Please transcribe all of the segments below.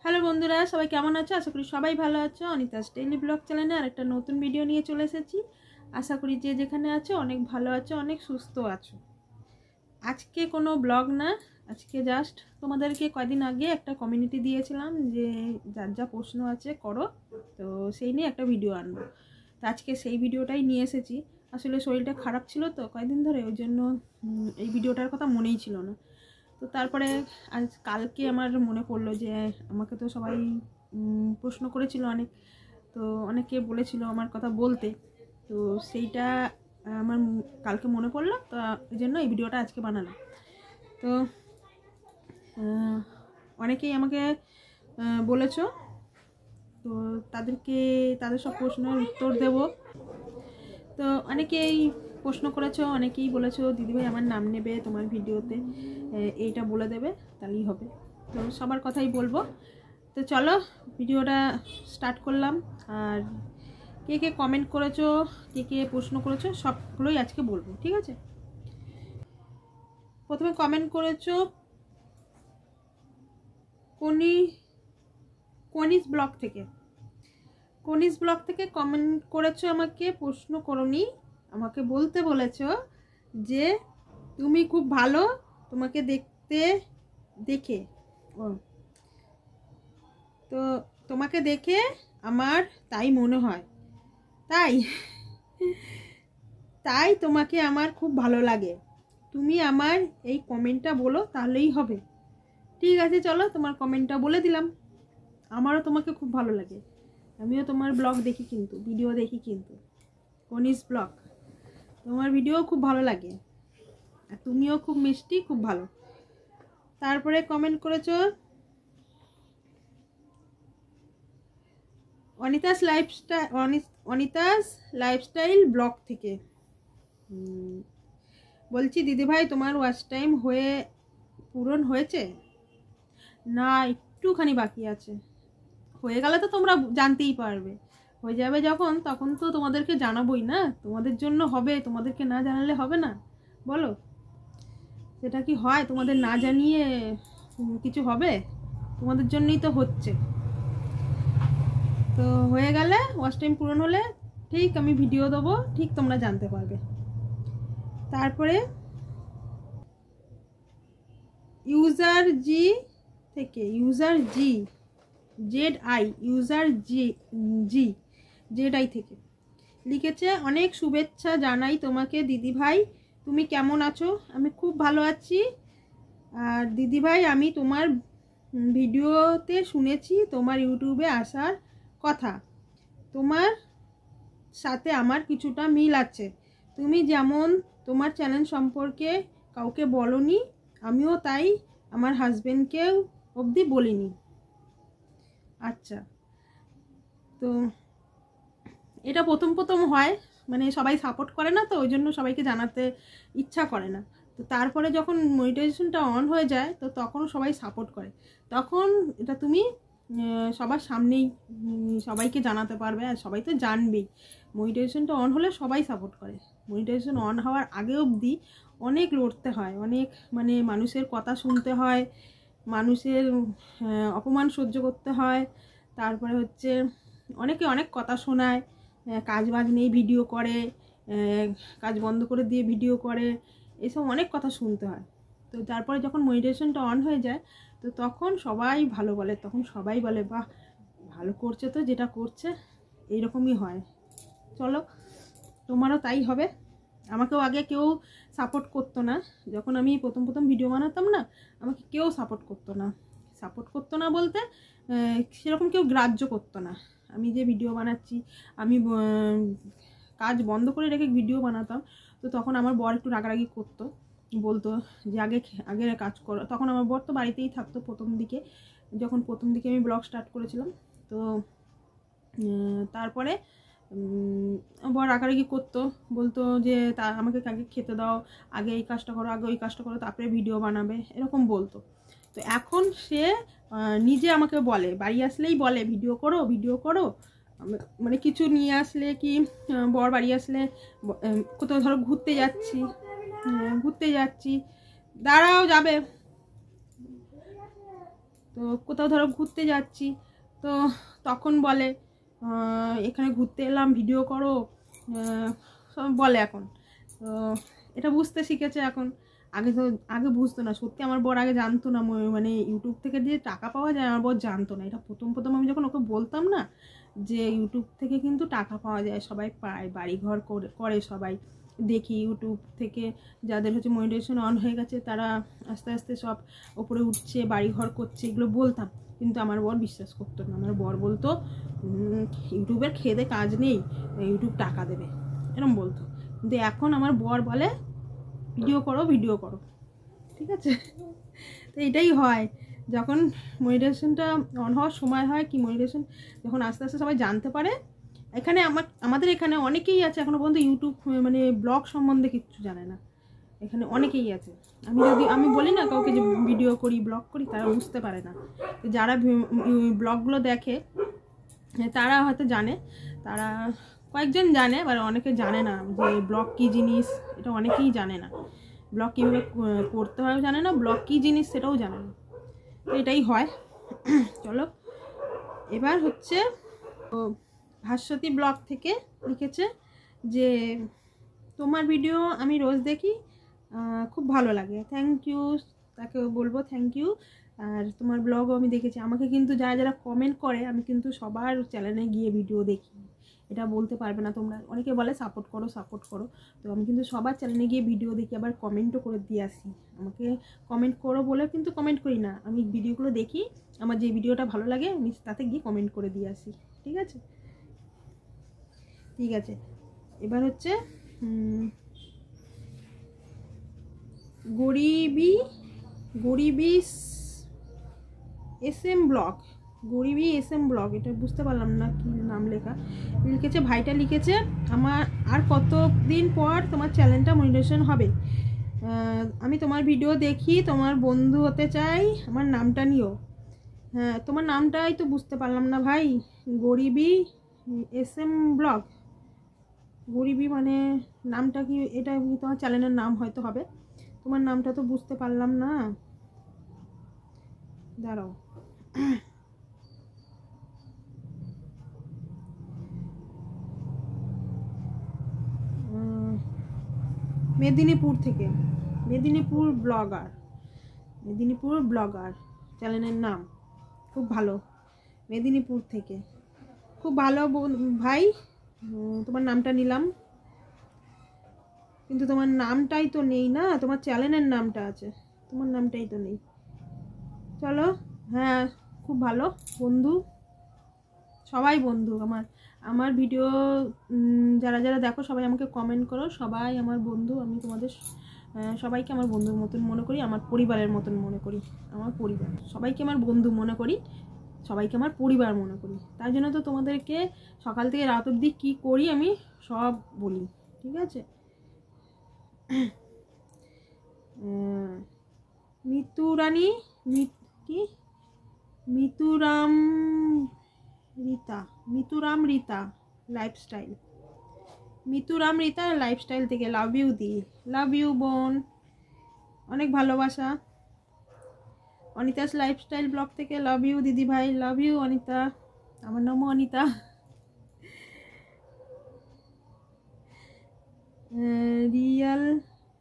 Hello বন্ধুরা, সবাই কেমন আছো? আশা করি সবাই ভালো আছো। অনিতাস ডেইলি ব্লগ চ্যানেলে আরেকটা নতুন ভিডিও নিয়ে চলে এসেছি। আশা করি যে যেখানে আছো অনেক ভালো আছো, অনেক সুস্থ আছো। আজকে কোনো ব্লগ না, আজকে জাস্ট তোমাদেরকে কয়দিন আগে একটা কমিউনিটি দিয়েছিলাম যে যার যা প্রশ্ন আছে করো, তো সেই নিয়ে একটা ভিডিও আনবো। তো আজকে সেই ভিডিওটাই নিয়ে এসেছি। আসলে শরীরটা খারাপ ছিল তো কয়েকদিন ধরে, ওই জন্য এই ভিডিওটার কথা মনেই ছিল না। তো তারপরে আজ কালকে আমার মনে পড়লো যে আমাকে তো সবাই প্রশ্ন করেছিল অনেক, তো অনেকে বলেছিল আমার কথা বলতে, তো সেইটা আমার কালকে মনে পড়লো, তো এই জন্য এই ভিডিওটা আজকে বানালাম। তো অনেকেই আমাকে বলেছো, তো তাদের সব প্রশ্নের উত্তর দেব। তো অনেকেই প্রশ্ন করেছো, অনেকেই বলেছো দিদিভাই আমার নাম নেবে তোমার ভিডিওতে, এইটা বলে দেবে তাহলেই হবে। তো সবার কথাই বলবো। তো চলো ভিডিওটা স্টার্ট করলাম। আর কে কে কমেন্ট করেছো, কে কে প্রশ্ন করেছো, সবগুলোই আজকে বলবো, ঠিক আছে? প্রথমে কমেন্ট করেছো কনিস ব্লগ থেকে। কনিস ব্লগ থেকে কমেন্ট করেছো, আমাকে প্রশ্ন করোনি, আমাকে বলতে বলেছো যে তুমি খুব ভালো, তোমাকে দেখে তো তোমাকে দেখে আমার তাই মনে হয়, তাই তাই তোমাকে আমার খুব ভালো লাগে। তুমি আমার এই কমেন্টটা বলো তাহলেই হবে। ঠিক আছে, চলো তোমার কমেন্টটা বলে দিলাম। আমারও তোমাকে খুব ভালো লাগে, আমিও তোমার ব্লগ দেখি, কিন্তু ভিডিও দেখি, কিন্তু কনিস ব্লগ তোমার ভিডিও খুব ভালো লাগে, আর তুমিও খুব মিষ্টি, খুব ভালো। তারপরে কমেন্ট করেছো অনিতাস লাইফস্টাইল ব্লগ থেকে। বলছি দিদিভাই তোমার ওয়াচ টাইম পূরণ হয়েছে? না, একটুখানি বাকি আছে। হয়ে গেলে তো তোমরা জানতেই পারবে, হয়ে যাবে যখন, তখন তো তোমাদেরকে জানাবোই না, তোমাদের জন্য হবে, তোমাদেরকে না জানালে হবে না, বলো? সেটা কি হয়? তোমাদের না জানিয়ে কিছু হবে? তোমাদের জন্যই তো হচ্ছে। তো হয়ে গেলে, ওয়াচ টাইম পূরণ হলে ঠিক আমি ভিডিও দেবো, ঠিক তোমরা জানতে পারবে। তারপরে ইউজার জি থেকে, জেড আই থেকে লিখেছে, অনেক শুভেচ্ছা জানাই তোমাকে দিদিভাই, তুমি কেমন আছো? আমি খুব ভালো আছি। আর দিদিভাই, আমি তোমার ভিডিওতে শুনেছি তোমার ইউটিউবে আসার কথা, তোমার সাথে আমার কিছুটা মিল আছে। তুমি যেমন তোমার চ্যানেল সম্পর্কে কাউকে বলনি, আমিও তাই আমার হাজবেন্ডকেও অবধি বলিনি। আচ্ছা, তো এটা প্রথম প্রথম হয়, মানে সবাই সাপোর্ট করে না, তো ওই জন্য সবাইকে জানাতে ইচ্ছা করে না। তো তারপরে যখন মনিটাইজেশনটা অন হয়ে যায়, তো তখন সবাই সাপোর্ট করে, তখন এটা তুমি সবার সামনেই সবাইকে জানাতে পারবে, আর সবাই তো জানবেই। মনিটাইজেশনটা অন হলে সবাই সাপোর্ট করে, মনিটাইজেশন অন হওয়ার আগে অবধি অনেক লড়তে হয়, অনেক মানে মানুষের কথা শুনতে হয়, মানুষের অপমান সহ্য করতে হয়। তারপরে হচ্ছে অনেকে অনেক কথা শোনায়, কাজ বাজ নেই ভিডিও করে, কাজ বন্ধ করে দিয়ে ভিডিও করে, এসব অনেক কথা শুনতে হয়। তো তারপরে যখন মনিটাইজেশনটা অন হয়ে যায়, তো তখন সবাই ভালো বলে, তখন সবাই বলে বাহ ভালো করছে, তো যেটা করছে এইরকমই হয়। চলো তোমারও তাই হবে। আমাকেও আগে কেউ সাপোর্ট করতো না, যখন আমি প্রথম প্রথম ভিডিও বানাতাম না, আমাকে কেউ সাপোর্ট করতো না বলতে সেরকম কেউ গ্রাহ্য করতো না। আমি যে ভিডিও বানাচ্ছি, আমি কাজ বন্ধ করে রেখে ভিডিও বানাতাম, তো তখন আমার বর একটু রাগারাগি করতো, বলতো যে আগে কাজ করো। তখন আমার বর তো বাড়িতেই থাকতো যখন প্রথম দিকে আমি ব্লগ স্টার্ট করেছিলাম। তো তারপরে বর রাগারাগি করতো, বলতো যে আমাকে আগে খেতে দাও, আগে এই কাজটা করো, আগে ওই কাজটা করো, তারপরে ভিডিও বানাবে, এরকম বলতো। তো এখন সে নিজে আমাকে বলে, বাড়ি আসলেই বলে ভিডিও করো। মানে কিছু নিয়ে আসলে, কি বর বাড়ি আসলে, কোথাও ধরো ঘুরতে যাচ্ছি, দাঁড়াও যাবে, তো কোথাও ধরো ঘুরতে যাচ্ছি, তো তখন বলে এখানে ঘুরতে এলাম ভিডিও করো, সব বলে এখন। তো এটা বুঝতে শিখেছে এখন, আগে বুঝতো না সত্যি। আমার বর আগে জানতো না, মানে ইউটিউব থেকে যে টাকা পাওয়া যায় আমার বর জানতো না। এটা প্রথম আমি যখন ওকে বলতাম না যে ইউটিউব থেকে কিন্তু টাকা পাওয়া যায়, সবাই পায়, বাড়িঘর করে সবাই দেখি ইউটিউব থেকে যাদের হচ্ছে মনিটাইজেশন অন হয়ে গেছে তারা আস্তে আস্তে সব ওপরে উঠছে, বাড়িঘর করছে, এগুলো বলতাম। কিন্তু আমার বর বিশ্বাস করতো না। আমার বর বলতো ইউটিউবের খেদে কাজ নেই, ইউটিউব টাকা দেবে, এরকম বলতো। কিন্তু এখন আমার বর বলে ভিডিও করো ভিডিও করো, ঠিক আছে। তো এটাই হয় যখন মনিটাইজেশনটা অন হওয়ার সময় হয়, কি মনিটাইজেশন যখন আস্তে আস্তে সবাই জানতে পারে। এখানে আমাদের এখানে অনেকেই আছে এখনো পর্যন্ত ইউটিউব মানে ব্লগ সম্বন্ধে কিচ্ছু জানে না, এখানে অনেকেই আছে। আমি বলি না কাউকে যে ভিডিও করি ব্লগ করি, তারা বুঝতে পারে না। যারা ব্লগগুলো দেখে তারা হয়তো জানে, তারা কয়েকজন জানে, আবার অনেকে জানে না যে ব্লগ কী জিনিস, এটা অনেকেই জানে না। ব্লগ কীভাবে করতে হয় জানে না, ব্লগ কী জিনিস সেটাও জানে না। তো এটাই হয়। চলো এবার হচ্ছে ভাস্বতী ব্লগ থেকে লিখেছে যে তোমার ভিডিও আমি রোজ দেখি, খুব ভালো লাগে, থ্যাংক ইউ। তাকে বলবো থ্যাংক ইউ। আর তোমার ব্লগও আমি দেখেছি। আমাকে কিন্তু যারা যারা কমেন্ট করে আমি কিন্তু সবার চ্যানেলে গিয়ে ভিডিও দেখি, এটা বলতে পারবে না তোমরা। অনেকে বলে সাপোর্ট করো সাপোর্ট করো, তো আমি কিন্তু সবার চ্যানেলে গিয়ে ভিডিও দেখি, আবার কমেন্টও করে দিয়ে আসি। আমাকে কমেন্ট করো বলে কিন্তু কমেন্ট করি না, আমি ভিডিওগুলো দেখি, আমার যে ভিডিওটা ভালো লাগে আমি তাতে গিয়ে কমেন্ট করে দিয়ে আসি, ঠিক আছে। ঠিক আছে, এবার হচ্ছে গরিবি SM ব্লগ, গরিবি SM ব্লগ, এটা বুঝতে পারলাম না কি নাম লেখা। লিখেছে, ভাইটা লিখেছে আমার আর কতদিন পর তোমার চ্যানেলটা মনিটাইজেশন হবে, আমি তোমার ভিডিও দেখি, তোমার বন্ধু হতে চাই, আমার নামটা নিও। হ্যাঁ, তোমার নামটাই তো বুঝতে পারলাম না ভাই। গরিবি SM ব্লগ, গরিবি মানে নামটা কি? এটা তোমার চ্যানেলের নাম হয়তো হবে, তোমার নামটা তো বুঝতে পারলাম না, দাঁড়াও। মেদিনীপুর থেকে, মেদিনীপুর ব্লগার চ্যানেলের নাম, খুব ভালো, মেদিনীপুর থেকে, খুব ভালো ভাই। তোমার নামটা নিলাম, কিন্তু তোমার নামটাই তো নেই না, তোমার চ্যানেলের নামটা আছে, তোমার নামটাই তো নেই। চলো, হ্যাঁ খুব ভালো বন্ধু, সবাই বন্ধু আমার ভিডিও যারা যারা দেখো সবাই আমাকে কমেন্ট করো, সবাই আমার বন্ধু। আমি তোমাদের সবাইকে আমার বন্ধুর মতন মনে করি, আমার পরিবারের মতন মনে করি, আমার পরিবার সবাইকে আমার বন্ধু মনে করি, সবাইকে আমার পরিবার মনে করি। তাই জন্য তো তোমাদেরকে সকাল থেকে রাত অবধি কী করি আমি সব বলি, ঠিক আছে। মিতুরাম রীতা লাইফস্টাইল থেকে love you the, love you বোন, অনেক ভালোবাসা। অনিতাস লাইফস্টাইল ব্লগ থেকে লাভ ইউ দিদি ভাই, লাভ ইউ অনিতা, আমার নামও Anita. Real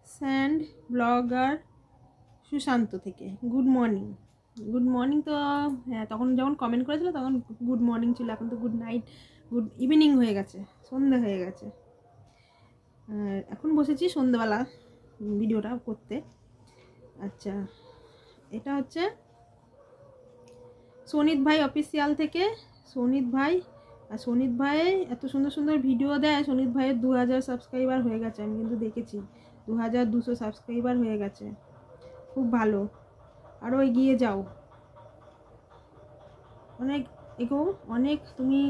sand blogger Sushant থেকে গুড মর্নিং। তো হ্যাঁ, তখন যখন কমেন্ট করেছিল তখন গুড মর্নিং ছিল, এখন তো গুড নাইট, গুড ইভিনিং হয়ে গেছে, সন্ধ্যে হয়ে গেছে। এখন বসেছি সন্ধ্যেবেলা ভিডিওটা করতে। আচ্ছা, এটা হচ্ছে সনিত ভাই অফিসিয়াল থেকে, সনিত ভাই। আর সনিত ভাই এত সুন্দর সুন্দর ভিডিও দেয়। সনিত ভাইয়ের 2000 সাবস্ক্রাইবার হয়ে গেছে, আমি কিন্তু দেখেছি 2200 সাবস্ক্রাইবার হয়ে গেছে, খুব ভালো। আরও এগিয়ে যাও, অনেক এগো, অনেক তুমি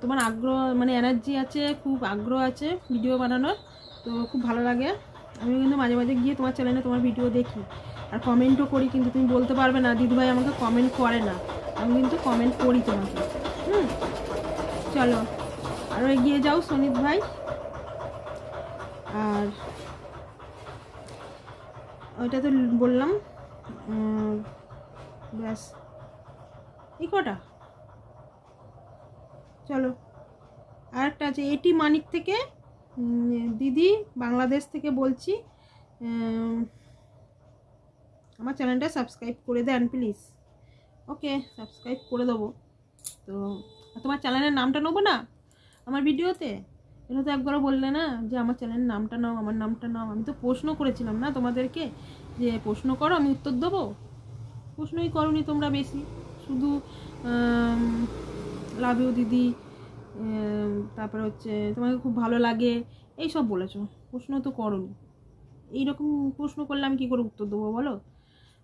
তোমার আগ্রহ মানে এনার্জি আছে, খুব আগ্রহ আছে ভিডিও বানানোর, তো খুব ভালো লাগে। আমি কিন্তু মাঝে মাঝে গিয়ে তোমার চ্যানেলে তোমার ভিডিও দেখি আর কমেন্টও করি, কিন্তু তুমি বলতে পারবে না দিদিভাই আমাকে কমেন্ট করে না, আমি কিন্তু কমেন্ট করি তোমাকে। চলো আরও এগিয়ে যাও সনিত ভাই। আর ওইটা তো বললাম, ব্যাস এই কটা। চলো আরেকটা আছে এটি মানিক থেকে, দিদি বাংলাদেশ থেকে বলছি, আমার চ্যানেলটা সাবস্ক্রাইব করে দেন প্লিজ। ওকে, সাবস্ক্রাইব করে দেবো। তো তোমার চ্যানেলের নামটা নেবো না আমার ভিডিওতে? এটা তো একবারও বললে না যে আমার চ্যানেলের নামটা নাও, আমার নামটা নাও। আমি তো প্রশ্ন করেছিলাম না তোমাদেরকে যে প্রশ্ন করো আমি উত্তর দেবো, প্রশ্নই করোনি তোমরা বেশি, শুধু লাভ ইউ দিদি, তারপরে হচ্ছে তোমাকে খুব ভালো লাগে এই সব বলেছো, প্রশ্ন তো করোনি। এইরকম প্রশ্ন করলে আমি কী করে উত্তর দেবো বলো?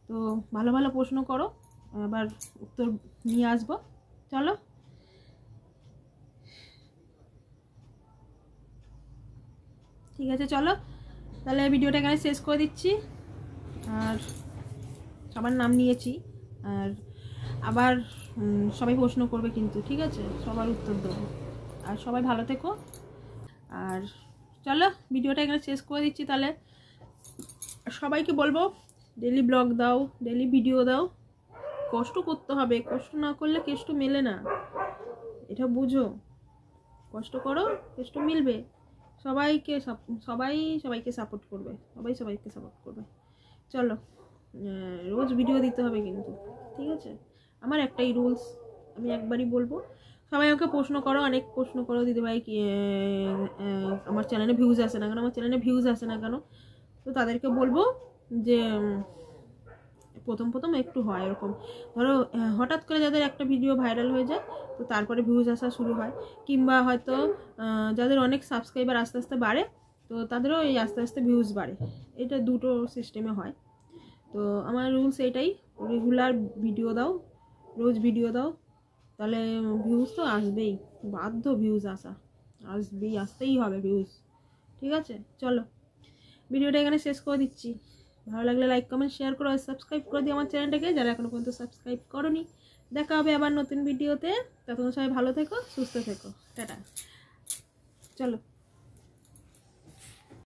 তো ভালো ভালো প্রশ্ন করো, আবার উত্তর নিয়ে আসবো। চলো ঠিক আছে, চলো তাহলে ভিডিওটা এখানে শেষ করে দিচ্ছি। আর সবার নাম নিয়েছি, আর আবার সবাই প্রশ্ন করবে কিন্তু, ঠিক আছে? সবার উত্তর দেবো। আর সবাই ভালো থেকো। আর চলো ভিডিওটা এখানে শেষ করে দিচ্ছি। তাহলে সবাইকে বলবো ডেলি ব্লগ দাও, ডেলি ভিডিও দাও। কষ্ট করতে হবে, কষ্ট না করলে কেষ্ট মেলে না, এটা বুঝো। কষ্ট করো, কেষ্ট মিলবে। সবাইকে সবাইকে সাপোর্ট করবে, সবাইকে সাপোর্ট করবে। চলো রোজ ভিডিও দিতে হবে কিন্তু, ঠিক আছে? আমার একটাই রুলস, আমি একবারই বলবো। সবাই আমাকে প্রশ্ন করো, অনেক প্রশ্ন করো, দিদিভাই কি আমার চ্যানেলে ভিউজ আসে না কেন, আমার চ্যানেলে ভিউজ আসে না কেন? তো তাদেরকে বলবো যে প্রথম একটু হয় এরকম, ধরো হঠাৎ করে যাদের একটা ভিডিও ভাইরাল হয়ে যায় তো তারপরে ভিউজ আসা শুরু হয়, কিংবা হয়তো যাদের অনেক সাবস্ক্রাইবার আস্তে আস্তে বাড়ে তো তাদেরও এই আস্তে আস্তে ভিউজ বাড়ে। এটা দুটো সিস্টেমে হয়। তো আমার রুলস এটাই, রেগুলার ভিডিও দাও, রোজ ভিডিও দাও, তাহলে ভিউজ তো আসবেই, বাধ্য ভিউজ আসতেই হবে ভিউজ, ঠিক আছে? চলো ভিডিওটা এখানে শেষ করে দিচ্ছি। ভালো লাগলে লাইক কমেন্ট শেয়ার করো, আর সাবস্ক্রাইব করে দিও আমার চ্যানেলটাকে যারা এখনো পর্যন্ত সাবস্ক্রাইব করোনি। দেখা হবে আবার নতুন ভিডিওতে, ততক্ষণ সবাই ভালো থেকো, সুস্থ থেকো, টাটা। চলো।